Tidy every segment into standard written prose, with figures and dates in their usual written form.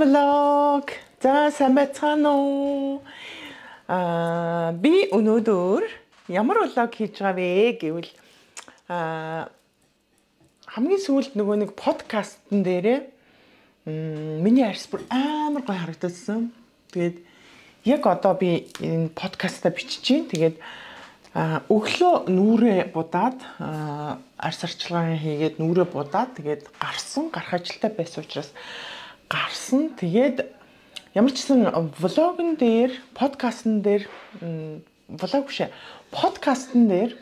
vlog. За сайн байцгаана уу? Би өнөөдөр ямар vlog хийж байгаа вэ гэвэл хамгийн сүүлд нөгөө нэг подкастн дээрээ миний арьс бүр амар гоё харагдсан. Тэгээд яг одоо би энэ подкаста бичиж чинь. Тэгээд өглөө нүрээ будаад арьс арчилгаа хийгээд нүрээ будаад тэгээд гарах ажилтай байсан учраас гарсан. Тэгээд ямар ч гэсэн влогн дээр, подкастн дээр влог биш подкастн дээр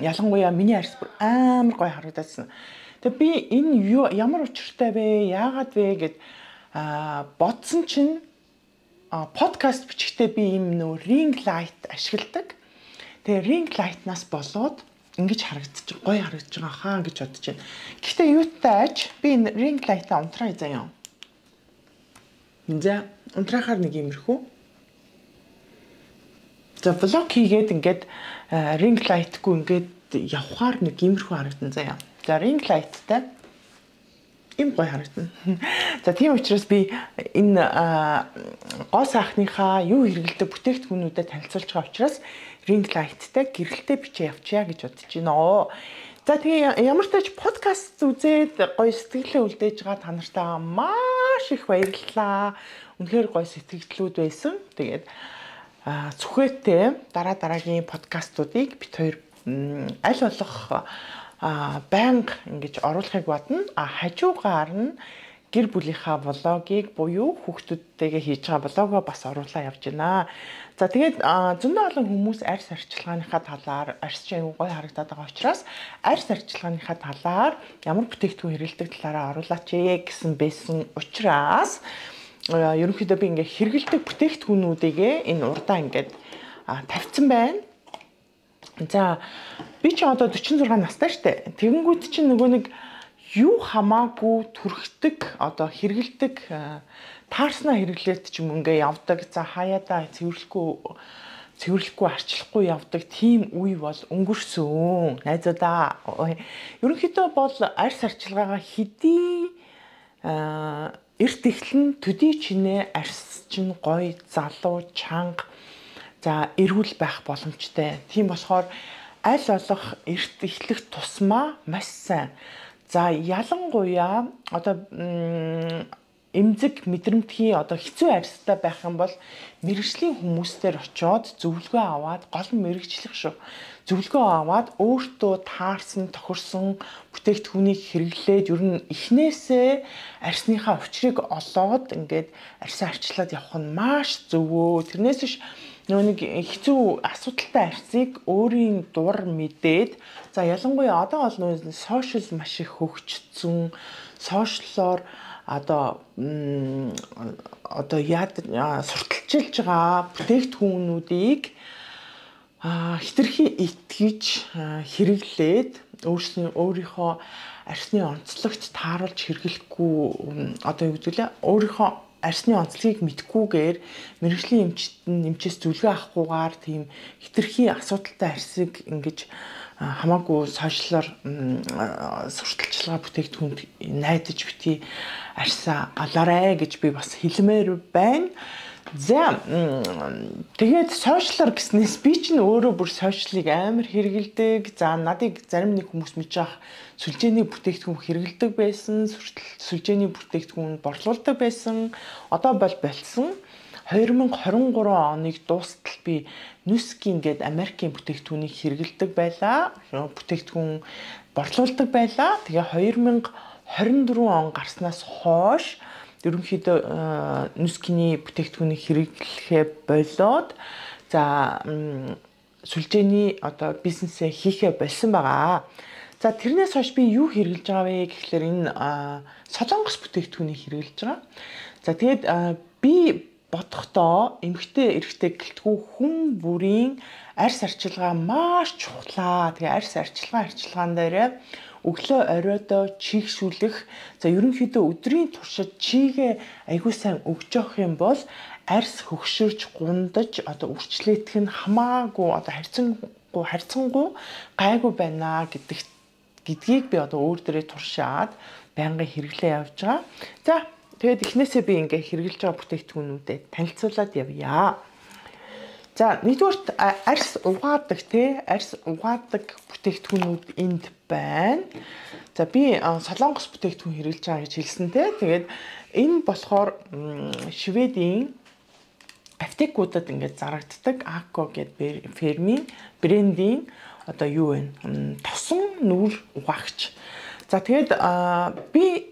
ялангуяа миний арьс бүр амар гоё харагдсан. Тэгээд би энэ ямар учиртай вэ? Яагаад вэ гэд бодсон чинь подкаст бичихтэй би ийм нөө ring light ашигладаг. Тэгээ ring light-наас болоод ингэж харагдчих гоё харагдаж байгаа хаа гэж бодож байна. Гэхдээ юутай аж би энэ ring light-а унтраа заяа. За унтраахаар нэг иймэрхүү. За влог хийгээд ингээд ring light-гүй ингээд явхаар нэг иймэрхүү харагдан заяа. За ring light-тай им гоё харагдана. За тийм учраас би энэ гоо сайхныхаа юу хэрэгэлдэг бүтээгдэхүүнүүдэд танилцуулж байгаа учраас ring light-тай гэрэлтэй бичээ явчаа гэж бодож байна. За тэгээ ямар ч тач подкаст үзээд гоё сэтгэлээ үлдээж байгаа та нартаа маш их баярлалаа. Үнэхээр гоё сэтгэлдлүүд байсан. Тэгээд зүхээтэй дараагийн подкастуудыг бид хоёр аль болох банг ингэж оруулахыг бодно. Хажуугаар нь гэр бүлийнхаа влогийг буюу хүүхдүүдтэйгээ хийж байгаа влогоо бас оруулаа явж байна. За тэгээд зөндөө олон хүмүүс арьс арчилгааныхаа талаар арьс чинь гоё харагдаад байгаа учраас арьс арчилгааныхаа талаар ямар бүтээгдэхүүн хэрэглэдэг талаараа оруулаач гэсэн байсан учраас ерөнхийдөө би ингээ хэрэглэдэг бүтээгдэхүүнүүдийгээ энэ урдаа ингээд тавьсан байна. За би ч одоо 46 настай штэ. Тэгэнгүүт чинь нөгөө нэг юу хамаагүй түрхдэг одоо хэрэгэлдэг таарснаа хэрэглээд ч юм ингээ явдаг. За хаяада цэвэрлэхгүй арчлахгүй явдаг тийм үе бол өнгөрсөн. Найзуудаа ерөнхийдөө бол арьс арчилгаагаа хэдий эрт эхлэн төдий чинээ арьс чинь гоё залуу чанга за эрүүл байх боломжтой. Тийм болохоор аль болох эрт эхлэх тусмаа маш сайн. За ялангуяа одоо эмзэг мэдрэмтгий одоо хэцүү арьстай байх юм бол мэрэгжлийн хүмүүстээр очиод зөвлөгөө аваад гол нь мэрэгжлэх шүү. Зөвлөгөө аваад өөртөө таарсан, тохирсон бүтээгдэхүүнийг хэрэглээд ер нь эхнээсээ арьсныхаа учрыг олоод ингээд арьсаа арчлаад явах нь маш зөвөө. Тэрнээс биш нөгөө нэг хэцүү асуудалтай арьсыг өөрийн дур мэдээд за ялангуяа одоо бол нөгөө сошиал маш их хөгжсөн. Сошиалоор одоо сурталчилж байгаа бүтээгдэхүүнүүдийг хэтэрхий итгэж хэрэглээд өөрийнхөө арьсны онцлогт тааруулж хэрэглэхгүй одоо юу гэдэг лээ өөрийнхөө арьсны онцлогийг мэдгүйгээр мэрэгжлийн эмчээс зөвлөгөө авахгүйгээр тийм хэтэрхий асуудалтай арьсыг ингэж хамаагүй сошиалоор сурталчилгаа бүтээгдэхүүнд найдаж бити арьсаа алаарэ гэж би бас хэлмээр байна. За тэгээд сошиалор гэснээс би ч өөрөө бүр сошиалыг амар хэрэгэлдэг. За надыг зарим нэг хүмүүс мэдж байгаа сүлжээний бүтээгдэхүүн хэрэгэлдэг байсан, сүлжээний бүтээгдэхүүн борлуулдаг байсан. Одоо болсон 2023 оныг дуустал би Nuskin гээд Америкийн бүтээгдэхүүнийг хэрэгэлдэг байлаа. Бүтээгдэхүүн борлуулдаг байлаа. Тэгээ 2024 он гарснаас хойш ерөнхийдөө Nuskin-ий бүтээгдэхүүнийг хэрэглэхээ болоод за сүлжээний одоо бизнесээ хийхээ болсон байгаа. За тэрнээс хойш би юу хэрэглэж байгаа вэ гэхлээр энэ солонгос бүтээгдэхүүнийг хэрэглэж байгаа. За тэгээд би бодохдоо эмэгтэй эрэгтэй гэлтгүү хүн бүрийн арьс арчилгаа маш чухлаа. Тэгээ арьс арчилгаан дээр өглөө оройдоо чийгшүүлэх за ерөнхийдөө өдрийн туршид чийгээ айгүй сайн өгж явах юм бол арьс хөгшөрж гундаж одоо үрчлээдэх нь хамаагүй одоо харьцангуй гайгүй байна гэдгийг би одоо өөр дээрээ туршаад байнгын хэрэглээ явж байгаа. За тэгээд эхнээсээ би ингээ хэрэгжилж байгаа бүтээгдэхүүнүүдэд танилцуулаад явъя. За нэгдүгээрт арьс угаадаг арьс угаадаг бүтээгдэхүүнүүд энд байна. За би солонгос бүтээгдэхүүн хэрэглэж байгаа гэж хэлсэн тэгээд энэ болохоор Шведийн аптекуудад ингээд зарагддаг Акко гэдэг фирмийн брендийн одоо юу вэ? Тосон нүүр угаагч. За тэгээд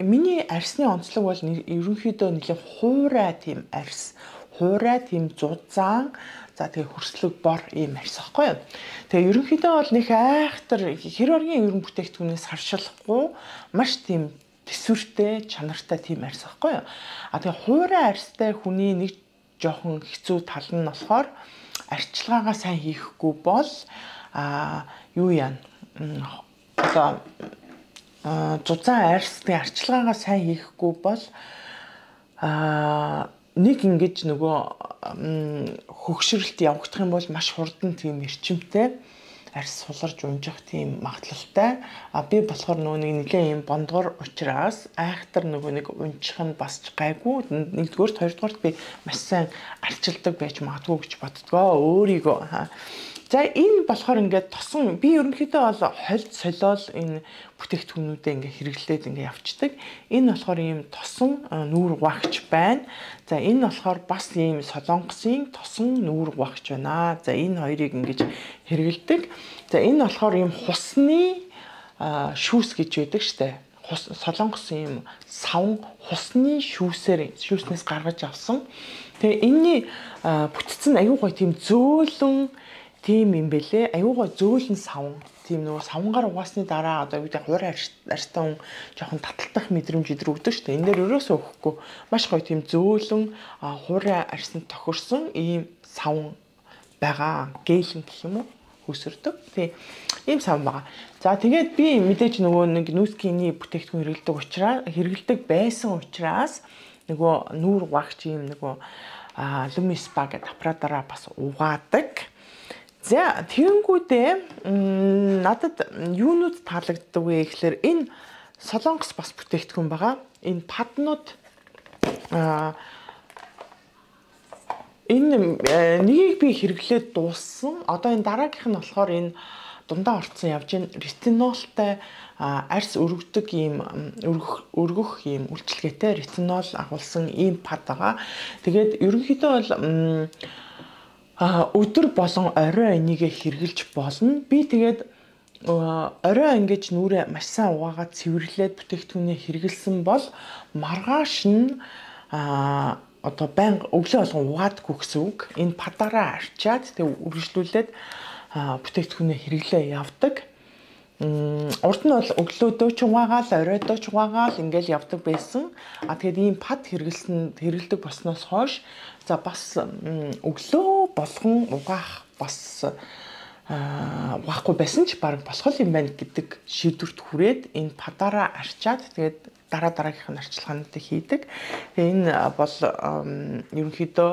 миний арьсны онцлог бол ерөнхийдөө нэлээд хуурай тийм арьс, хуурай тийм зузаан, за тэгээ хөрслөг бор ийм арьс ахгүй юу. Тэгээ ерөнхийдөө бол нэг айхтар хэр оргийн ерөн бүтээгдэхүүнээс харшилахгүй маш тийм төсвөртэй, чанартай тийм арьс ахгүй юу. Тэгээ хуурай арьстай хүний нэг жоохон хэцүү тал нь болохоор арчилгаагаа сайн хийхгүй бол юу яана одоо зузаан арьсны арчилгаагаа сайн хийхгүй бол нэг ингэж нөгөө хөгшрөлт явагдах юм бол маш хурдан тийм эрчимтэй арьс суларж унжих тийм магадлалтай. Би болохоор нөгөө нэгэн юм бондгор учраас айхтар нөгөө нэг унчих нь бас гайгүй. Нэгдүгээр, хоёрдугаар би маш сайн арчилдаг байж магадгүй гэж боддгоо өөрийгөө. За энэ болохоор ингээд тосон би ерөнхийдөө бол хольд солиол энэ бүтээгдэхүүнүүдэд ингээд хэрэглээд ингээд явцдаг. Энэ болохоор ийм тосон нүүр угаагч байна. За энэ болохоор бас ийм солонгосын тосон нүүр угаагч байна. За энэ хоёрыг ингээд хэрэглэдэг. За энэ болохоор ийм хусны шүүс гэж байдаг штэ. Солонгос ийм савн хусны шүүснээс гаргаж авсан. Тэгээ энэний бүтцэн аюу гой тийм зөөлөн тийм юм бэлээ. Аюугаа зөөлөн савн. Тийм нөгөө савнгаар угаасны дараа одоо юу гэдэг хуурай арьстай хүн жоохон таталтах мэдрэмж өгдөг шүү дээ. Энэ дээр өрөөсөө өгөхгүй маш гоё тийм зөөлөн хуурай арьсанд тохирсон ийм савн байгаа. Гээлэн гэх юм уу? Хөсөрдөг. Тийм ийм савн байгаа. За тэгээд би мэдээж нөгөө нэг нүүскиний бүтээгдэхүүн хэрэглэдэг байсан учраас нөгөө нүүр угаагч ийм нөгөө Lumispa гэдэг аппаратаараа бас угаадаг. За тэгэнгүүтээ надад юунууд таалагддаг вэ гэхээр энэ солонгос бас бүтээгдэхүүн байгаа. Энэ паднууд энэ нэгийг би хэрэглээд дууссан. Одоо энэ дараагийнх нь болохоор энэ дундаа орцсон явж ийн ретинолтай арьс өргөдөг ийм өргөх ийм үйлчилгээтэй ретинол агуулсан ийм пад байгаа. Тэгээд ерөнхийдөө бол өдөр болон орой энийг хэрглэж болно. Би тэгээд орой ингэж нүрээ маш сайн угаагаад цэвэрлээд бүтээгдэхүүнээ хэрглэсэн бол маргааш нь одоо байнга өглөө болгон угаадаггүй гэсэн үг. Энэ падаараа арчаад тэгээд үргэлжлүүлээд бүтээгдэхүүнээ хэрэглээ явдаг. Урд нь бол өглөөдөө ч угаагаал, оройдоо ч угаагаал ингээл явдаг байсан. Тэгээд ийм пад хэрэглэдэг болсноос хойш за бас өглөө болгон угаах бас угаахгүй байсан ч баг болох юм байна гэдэг шийдвэрт хүрээд энэ падаараа арчаад тэгээд дараагийнх нь арчилгаануудыг хийдэг. Тэгээ энэ бол ерөнхийдөө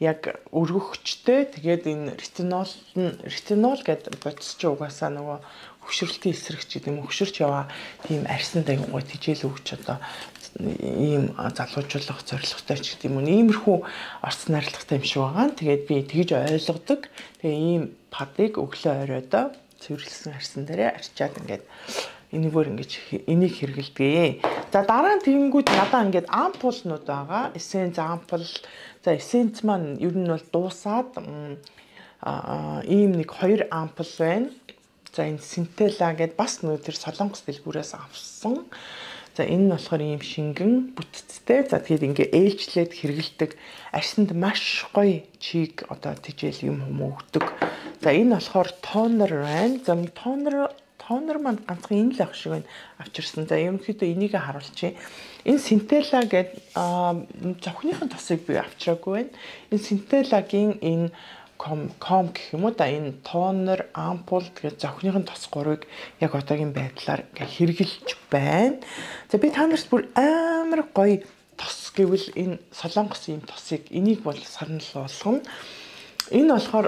яг өргөхчтэй тэгээд энэ ретинол гэдэг бодис чи угаасаа нөгөө хөшрөлтийн эсрэг ч гэдэг юм хөшөрч яваа тийм арьсанд аягүй тижэл өгч одоо ийм залуужуулах зорилготой ч гэдэг юм уу иймэрхүү орц найрлагатай юм шиг байгаа. Тэгээд би тэгж ойлгодог. Тэгээ ийм падыг өглөө оройдоо цэвэрлсэн арьсан дээрээ арчаад ингээд энэгээр ингэж энийг хэрэглэдэг. За дараа нь тэгэнгүүт надаа ингээд ампулнууд байгаа. Эссенц ампул. За эссенц маань ер нь бол дуусаад ийм нэг 2 ампул байна. За энэ Синтела гэдээ бас нөгөө тэр солонгос дэлгүүрээс авсан. За энэ нь болохоор ийм шингэн бүтцтэй. За тэгээд ингээ ээлжлээд хэрэгэлдэг арьсанд маш гоё чиг одоо тижэл юм өгдөг. За энэ болохоор тонер байна. За тонер маань ганцхан энэ л ах шиг байна авчирсан. За ерөнхийдөө энийг харуулчих. Энэ Синтела гэдэг зовхныхын тосыг би авчираагүй байна. Энэ Синтелагийн энэ ком гэх юм уу да энэ тонер ампул тэгээд зовхныхын тос 3-ыг яг одоогийн байдлаар хэрэгжилж байна. За би та нарт бүр амар гоё тос гэвэл энэ солонгос ийм тосыг энийг бол санал болгоно. Энэ болохоор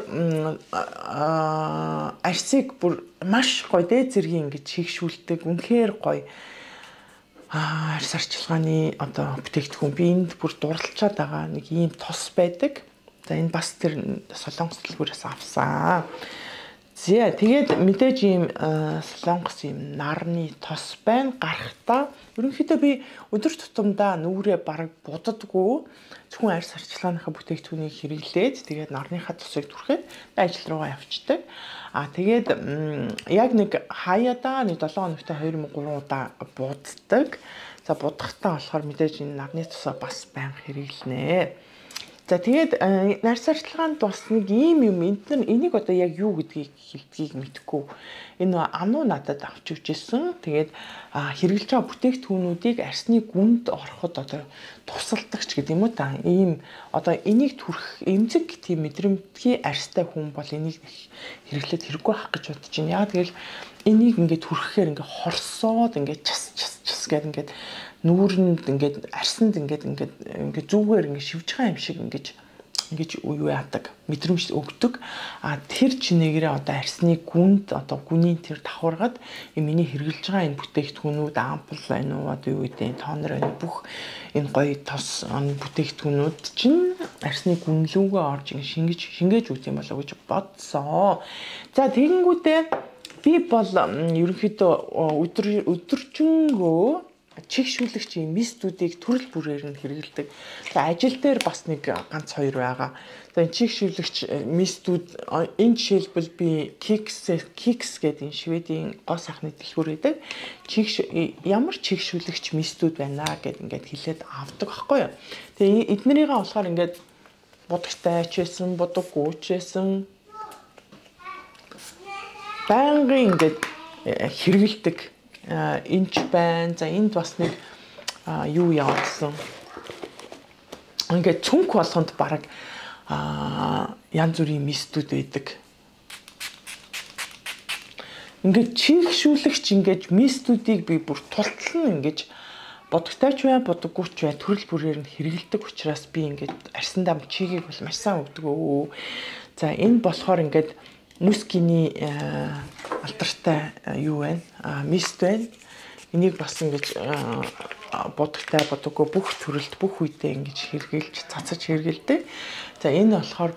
арьсыг бүр маш гоё дээд зэргийн ингэж хийгшүүлдэг үнэхээр гоё арьс арчилгааны одоо бүтээгдэхүүн би энд бүр дурлалчаад байгаа нэг ийм тос байдаг. За энэ бас тэр Солонгос дэлгүүрээс авсан. За тэгээд мэдээж ийм Солонгос ийм нарны тос байна. Гарахтаа ерөнхийдөө би өдөр тутамдаа нүрээ бараг буддаггүй. Зөвхөн арьс арчилгааныхаа бүтээгдэхүүнийг хэрэглээд тэгээд нарныхаа тосыг түрхээд ажил руугаа явчихдаг. Тэгээд яг нэг хаяада нэг 7 хоногт 2-3 удаа буддаг. За будахтаа болохоор мэдээж энэ нарны тосоо бас байнга хэрэглэнэ. За тэгээд арьс арчилгаанд бас нэг ийм юм энийг одоо яг юу гэдгийг хэлдгийг мэдэхгүй. Энэ ануу надад авч өгчээсэн. Тэгээд хэрэглэж байгаа бүтээгдэхүүнүүдийг арьсны гүнд ороход одоо тусалдагч гэдэг юм уу та. Ийм одоо энийг түрх эмзэг тийм мэдрэмтгий арьстай хүн бол энийг хэрэглээд хэрэггүй хах гэж бодож байна. Яг тэгэл энийг ингээд түрхэхээр ингээд хорсоод ингээд час гэдэг ингээд нүүрэнд ингээд арьсанд ингээд зүгээр ингээд шивж байгаа юм шиг ингэж юу яадаг мэдрэмж өгдөг. Тэр чинээгээрээ одоо арьсны гүнд одоо гүний тэр давхаргад миний хэрэглэж байгаа энэ бүтээгдэхүүнүүд ампул байна уу одоо юу гэдэг тонер байна бүх энэ гоё тос бүтээгдэхүүнүүд чинь арьсны гүнлүүгээ орж шингээж үүс юм болоо гэж бодсон. За тэгэнгүүтээ би бол ерөнхийдөө өдөржингөө чигшүүлэгч юм мистүүдийг төрөл бүрээр нь хэрэгэлдэг. За ажил дээр бас нэг ганц хоёр байгаа. За энэ чигшүүлэгч мистүүд энэ жишээлбэл би Kicks гэдэг энэ Шведийн гоо сайхны дэлгүүр гэдэг ямар чигшүүлэгч мистүүд байна гэд ингээд хэлээд авдаг байхгүй юу. Тэгээ эднэрийгээ болохоор ингээд будагтай ч байсан, будаггүй ч байсан байнгын ингээд хэрэгэлдэг. Энч байна. За энд бас нэг юу явуулсан. Ингээд цүнх болгонд баг янз бүрийн мистүүд байдаг. Ингээд чигшүүлэгч ингээд мистүүдийг би бүр тултлан ингээд бодогтойч бай, бодоггүйч бай төрөл бүрээр нь хэрэгэлдэг учраас би ингээд арьсан дам чигийг бол маш сайн өгдөг. За энэ болохоор ингээд мускины алдартай юу байна? Мист байна. Энийг бас ингэж бодогтай бодоггүй бүх төрөлд бүх үедээ ингэж хэрэгжилж цацаж хэрэгэлдэг. За энэ болохоор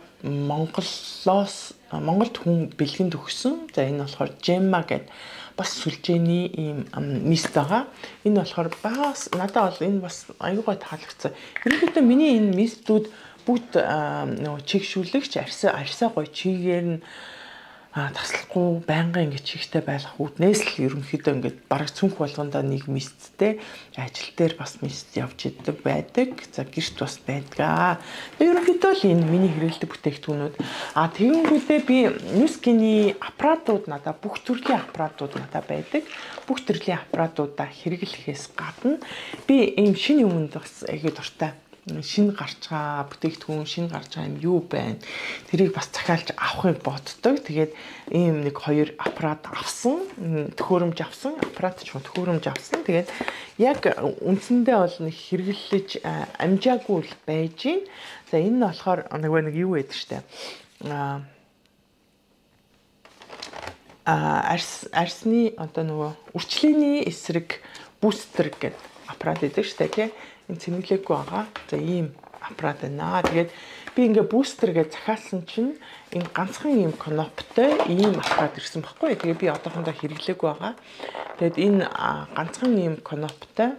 Монголд хүн бэлгэнд өгсөн. За энэ болохоор Gemma гэдэг бас сүлжээний ийм мист байгаа. Энэ болохоор бас надад бол энэ бас аюулгүй таалагдсан. Ерөнхийдөө миний энэ мистүүд бүгд нөгөө чигшүүлэгч арьсаа гоё чигээр нь таслахгүй байнгын ингээд чигтэй байх үүднээс л ерөнхийдөө ингээд бараг цүнх болгондоо нэг мисттэй ажил дээр бас мист явж идэг байдаг. За гэрт бас байдаг. Ерөнхийдөө л энэ миний хэрэгэлдэг бүтээгдэхүүнүүд. Тэгэнгүүтээ би мускины аппаратууд надад бүх төрлийн аппаратууд надад байдаг. Бүх төрлийн аппаратуудаа хэрэглэхээс гадна би ийм шинэ юмд бас их дуртай. Шинэ гарч байгаа бүтээгдэхүүн, шинэ гарч байгаа юм юу байна? Тэрийг бас захиалж авахыг боддог. Тэгээд ийм нэг хоёр аппарат авсан, төхөөрөмж авсан, аппарат ч төхөөрөмж авсан. Тэгээд яг үндсэндээ бол нэг хэрэглэж амжаагүй л байж гин. За энэ нь болохоор нэг юу байдаг штэ. Арьсны одоо нөгөө үрчлээний эсрэг бустер гэдэг аппарат байдаг штэ тий. Энэ цэнэглээгүй байгаа. За ийм аппарат байна. Тэгээд би ингээ бустер гэж захиалсан чинь энэ ганцхан ийм кноптой ийм аппарат ирсэн баггүй. Тэгээд би одоохондоо хэрэглээгүй байгаа. Тэгээд энэ ганцхан ийм кноптой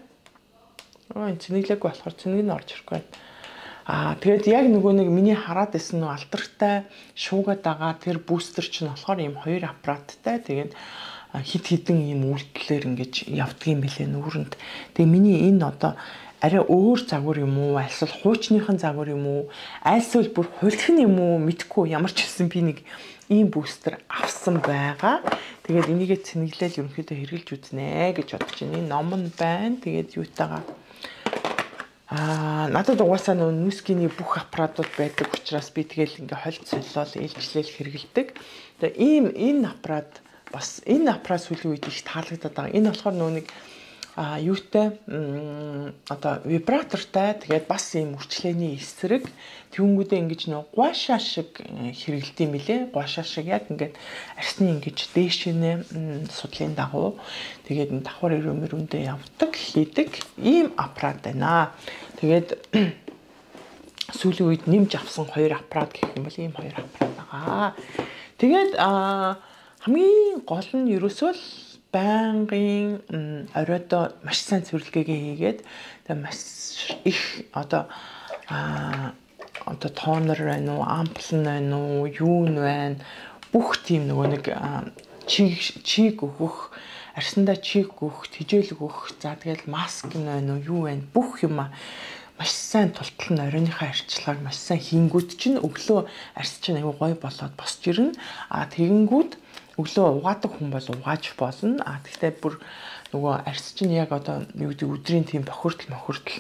энэ цэнэглээгүй болохоор цэнэг нь орж ирэхгүй байна. Тэгээд яг нөгөө нэг миний хараад байсан нөгөө алдартай шуугаад байгаа тэр бустер чинь болохоор ийм хоёр аппараттай. Тэгээд хит хитэн ийм үйлдэлээр ингэж явдгийм билээ нүүрэнд. Тэгээ миний энэ одоо арай өөр загвар юм уу? Альсвал хуучныхан загвар юм уу? Альсвал бүр хулигхан юм уу? Мэдхгүй ямар ч хэлсэн би нэг ийм бустер авсан байгаа. Тэгээд энийгээ цэнэглээл ерөнхийдөө хэрэгжилж үзнэ гэж бодож байна. Энэ ном нь байна. Тэгээд юутайгаа надад угаасаа нүскиний бүх аппаратууд байдаг учраас би тэгэл ингээ холд солиол ээлжлэл хэрэгэлдэг. Тэгээд энэ аппарат бас энэ аппарат сүүлийн үед их таалагдаад байгаа. Энэ болохоор нэг юутай одоо вибратортай тэгээд бас ийм үрчлээний эсрэг тэнгүүдээ ингэж нэг гуашаа шиг хэрэгэлт юм билэ. Гуашаа шиг яг ингээд арсны ингэж дээшнээ судлын дагуу тэгээд давхар өрөөмөрөндөө явдаг хийдэг ийм аппарат байна. Тэгээд сүүлийн үед нэмж авсан 2 аппарат гэх юм бол ийм 2 аппарат байгаа. Тэгээд хамгийн гол нь ерөөсөө л байнгын оройдоо маш сайн цэвэрлэгээ хийгээд тэгээ маш их одоо тонер байна уу, ампул байна уу, юу нь байна. Бүх тийм нөгөө нэг чиг өгөх, арсандаа чиг өгөх, тижэл өгөх, за тэгэл маск нь байна уу, юу байна. Бүх юм маш сайн тултал нь оройныхаа арчилгааг маш сайн хийнгүүт чинь өглөө арс чинь аюу гой болоод босч ирнэ. Тэгэнгүүт өглөө угаадаг хүн бол угааж болно. Гэхдээ бүр нөгөө арс чинь яг одоо юу гэдэг өдрийн тийм бохирдол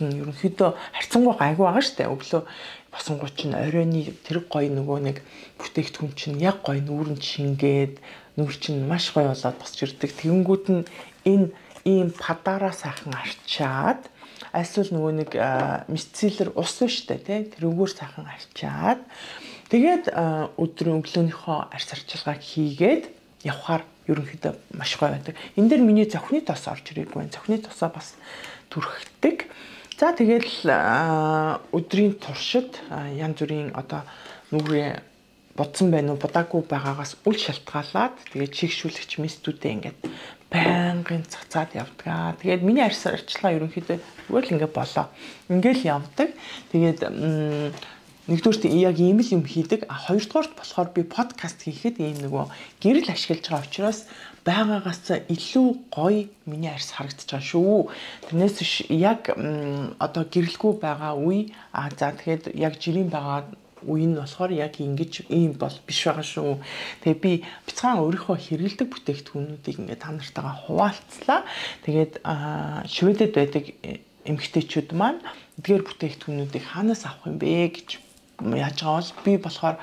нь ерөнхийдөө харьцангуй гайгүй байгаа штэ. Өглөө босонгууд чинь оройны тэр гой нөгөө нэг бүтээгдэхүүн чинь яг гой нүүрэн шингээд нүүр чинь маш гой болоод босч ирдэг. Тэгэнгүүт нь энэ ийм падаараа сайхан арчаад эсвэл нөгөө нэг мицеллер ус штэ тий тэрүүгээр сайхан арчаад тэгээд өглөөнийхөө арс арчилгааг хийгээд явхаар ерөнхийдөө маш гоё байдаг. Энэ дээр миний зохины тос орж ирээгүй. Зохины тосоо бас түрхдэг. За тэгэл өдрийн туршид янз бүрийн одоо нүрээ бодсон байна уу, будаагүй байгаагаас үл шалтгаалаад тэгээд чигшүүлэгч местүүдээ ингээд байнгын цацаад явдаг. Тэгээд миний арс арчилгаа ерөнхийдөө зүгээр л ингээд болоо. Ингээл явдаг. Тэгээд нэгдүгээрт яг ийм л юм хийдэг. Хоёрдугаарт болохоор би подкаст хийхэд ийм нөгөө гэрэл ашиглаж байгаа учраас байгаагаас илүү гоё миний арс харагдаж байгаа шүү. Тэрнээс биш яг одоо гэрэлгүй байгаа үе за тэгэхэд яг жирийн байгаа үе нь болохоор яг ингэж ийм бол биш байгаа шүү. Тэгээ би бяцхан өөрийнхөө хэрэгэлдэг бүтээгдэхүүнүүдийг ингээд та нартайгаа хуваалцлаа. Тэгээд Шведэд байдаг эмэгтэйчүүд маань эдгээр бүтээгдэхүүнүүдийг хаанаас авах юм бэ гэж яаж байгаа бол би болохоор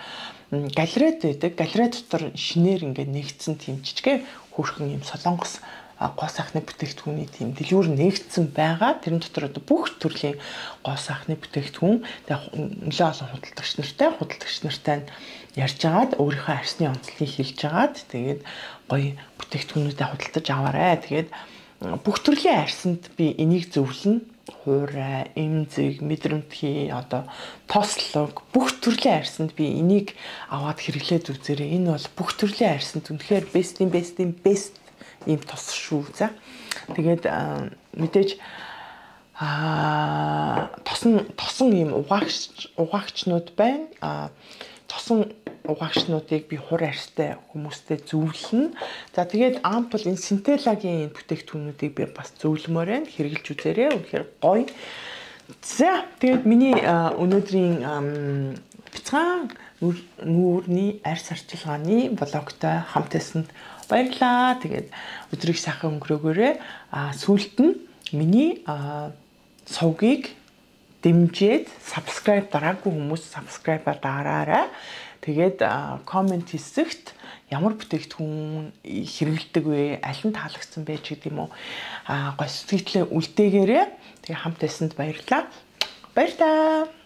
галерейд байдаг. Галерей дотор шинээр ингээд нэгдсэн тийм жижиг хөрхөн юм солонгос гоо сайхны бүтээгдэхүүний тийм дэлгүүр нэгдсэн байгаа. Тэрэн дотор одоо бүх төрлийн гоо сайхны бүтээгдэхүүн нэлээд олон худалдагч нартай ярьж агаад өөрийнхөө арсны онцлогийг хэлж агаад тэгээд гоё бүтээгдэхүүнүүдэд худалдаж аваарай. Тэгээд бүх төрлийн арсанд би энийг зөвлөнө. Хуурай, эмзэг, мэдрэмтгий, одоо тослог бүх төрлийн арсанд би энийг аваад хэрэглээд үзээрэй. Энэ бол бүх төрлийн арсанд үнэхээр best ийм тос шүү. За. Тэгээд мэдээж тосон ийм угаагчнууд байна. Тосон угаагчнуудыг би хур арстай хүмүүстэй зөвлөнө. За тэгээд ампул энэ синтелагийн бүтээгдэхүүнүүдийг би бас зөвлөмөр байна. Хэрэглэж үзээрэй. Үнэхээр гоё. За тэгээд миний өнөөдрийн бяцхан нүүрний арс арчилгааны блогтой хамт байсанд баярлалаа. Тэгээд өдрийг сайхан өнгөрөөгөөрэй. Сүүлд нь миний сувгийг дэмжиж subscribe дараагүй хүмүүс subscribe дараарай. Тэгээд коммент хэсэгт ямар бүтээгдэхүүн хэрэгэлдэг вэ? Аль нь таалагдсан бэ ч гэдэг юм уу? Гоё сэтгэлээ үлдээгээрэй. Тэгээ хамт байсанд баярлалаа. Баярлалаа.